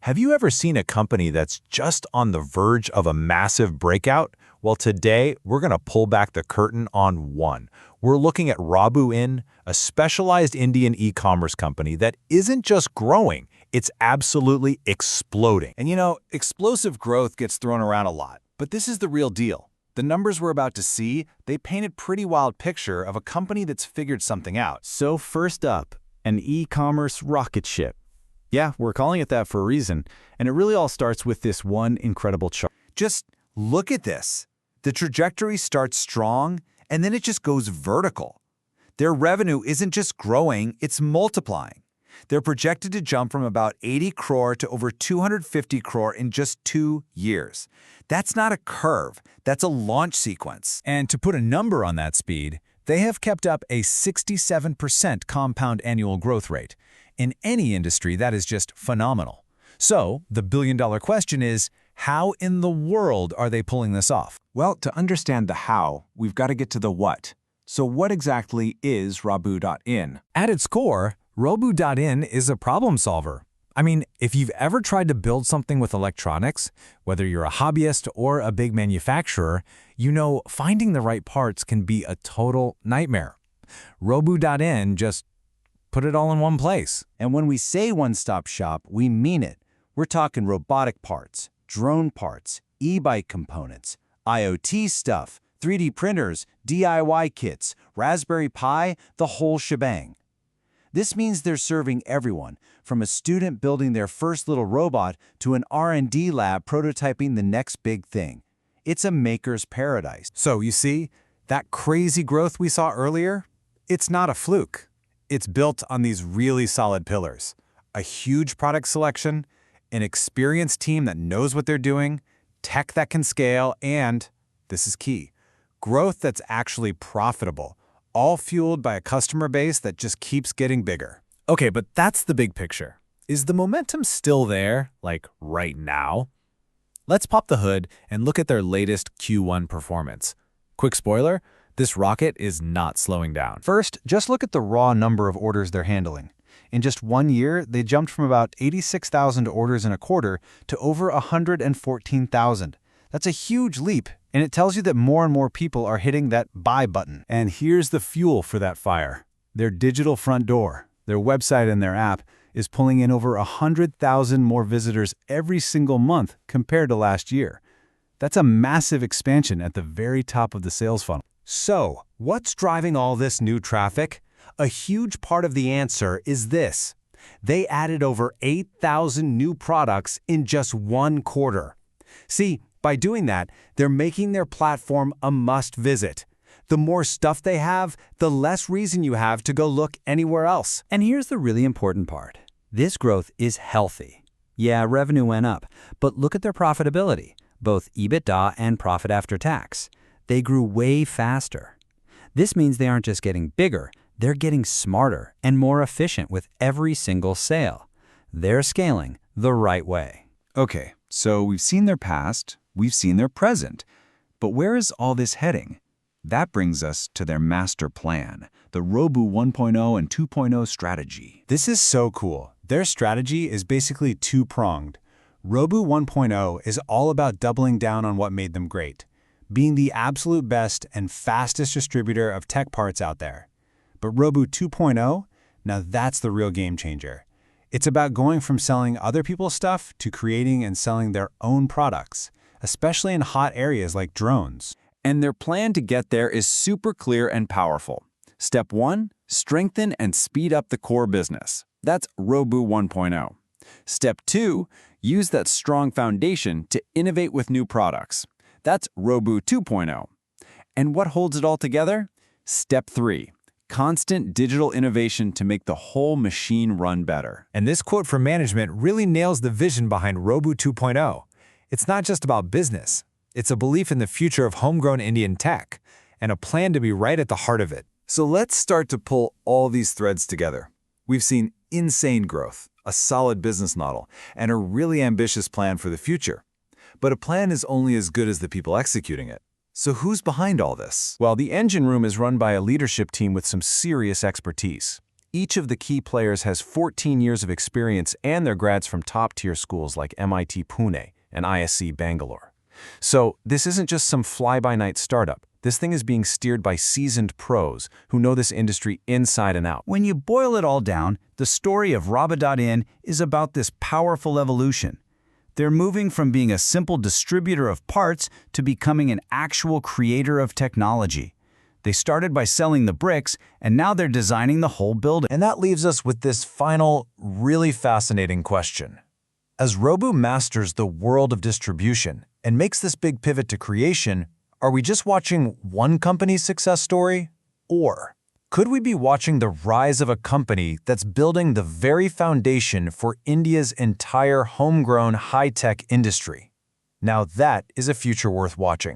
Have you ever seen a company that's just on the verge of a massive breakout? Well, today we're going to pull back the curtain on one. We're looking at Robu, a specialized Indian e-commerce company that isn't just growing, it's absolutely exploding. And you know, explosive growth gets thrown around a lot, but this is the real deal. The numbers we're about to see, they paint a pretty wild picture of a company that's figured something out. So first up, an e-commerce rocket ship. Yeah, we're calling it that for a reason, and it really all starts with this one incredible chart. Just look at this. The trajectory starts strong, and then it just goes vertical. Their revenue isn't just growing, it's multiplying. They're projected to jump from about 80 crore to over 250 crore in just 2 years. That's not a curve, that's a launch sequence. And to put a number on that speed, they have kept up a 67% compound annual growth rate. In any industry, that is just phenomenal. So, the billion-dollar question is, how in the world are they pulling this off? Well, to understand the how, we've got to get to the what. So what exactly is Robu.in? At its core, Robu.in is a problem solver. I mean, if you've ever tried to build something with electronics, whether you're a hobbyist or a big manufacturer, you know finding the right parts can be a total nightmare. Robu.in just put it all in one place. And when we say one-stop shop, we mean it. We're talking robotic parts, drone parts, e-bike components, IoT stuff, 3D printers, DIY kits, Raspberry Pi, the whole shebang. This means they're serving everyone, from a student building their first little robot to an R&D lab prototyping the next big thing. It's a maker's paradise. So you see, that crazy growth we saw earlier, it's not a fluke. It's built on these really solid pillars. A huge product selection, an experienced team that knows what they're doing, tech that can scale, and, this is key, growth that's actually profitable, all fueled by a customer base that just keeps getting bigger. Okay, but that's the big picture. Is the momentum still there, like right now? Let's pop the hood and look at their latest Q1 performance. Quick spoiler, this rocket is not slowing down. First, just look at the raw number of orders they're handling. In just 1 year, they jumped from about 86,000 orders in a quarter to over 114,000. That's a huge leap, and it tells you that more and more people are hitting that buy button. And here's the fuel for that fire. Their digital front door, their website and their app, is pulling in over 100,000 more visitors every single month compared to last year. That's a massive expansion at the very top of the sales funnel. So, what's driving all this new traffic? A huge part of the answer is this. They added over 8,000 new products in just 1 quarter. See, by doing that, they're making their platform a must-visit. The more stuff they have, the less reason you have to go look anywhere else. And here's the really important part. This growth is healthy. Yeah, revenue went up, but look at their profitability, both EBITDA and profit after tax. They grew way faster. This means they aren't just getting bigger, they're getting smarter and more efficient with every single sale. They're scaling the right way. Okay, so we've seen their past, we've seen their present. But where is all this heading? That brings us to their master plan, the Robu 1.0 and 2.0 strategy. This is so cool. Their strategy is basically two-pronged. Robu 1.0 is all about doubling down on what made them great, being the absolute best and fastest distributor of tech parts out there. But Robu 2.0, now that's the real game changer. It's about going from selling other people's stuff to creating and selling their own products, especially in hot areas like drones. And their plan to get there is super clear and powerful. Step 1, strengthen and speed up the core business. That's Robu 1.0. Step 2, use that strong foundation to innovate with new products. That's Robu 2.0. And what holds it all together? Step 3, constant digital innovation to make the whole machine run better. And this quote from management really nails the vision behind Robu 2.0. It's not just about business. It's a belief in the future of homegrown Indian tech, and a plan to be right at the heart of it. So let's start to pull all these threads together. We've seen insane growth, a solid business model, and a really ambitious plan for the future. But a plan is only as good as the people executing it. So who's behind all this? Well, the engine room is run by a leadership team with some serious expertise. Each of the key players has 14 years of experience and they're grads from top-tier schools like MIT Pune and ISC Bangalore. So this isn't just some fly-by-night startup. This thing is being steered by seasoned pros who know this industry inside and out. When you boil it all down, the story of Robot.in is about this powerful evolution. They're moving from being a simple distributor of parts to becoming an actual creator of technology. They started by selling the bricks, and now they're designing the whole building. And that leaves us with this final, really fascinating question. As Robu masters the world of distribution and makes this big pivot to creation, are we just watching one company's success story? Or could we be watching the rise of a company that's building the very foundation for India's entire homegrown high-tech industry? Now that is a future worth watching.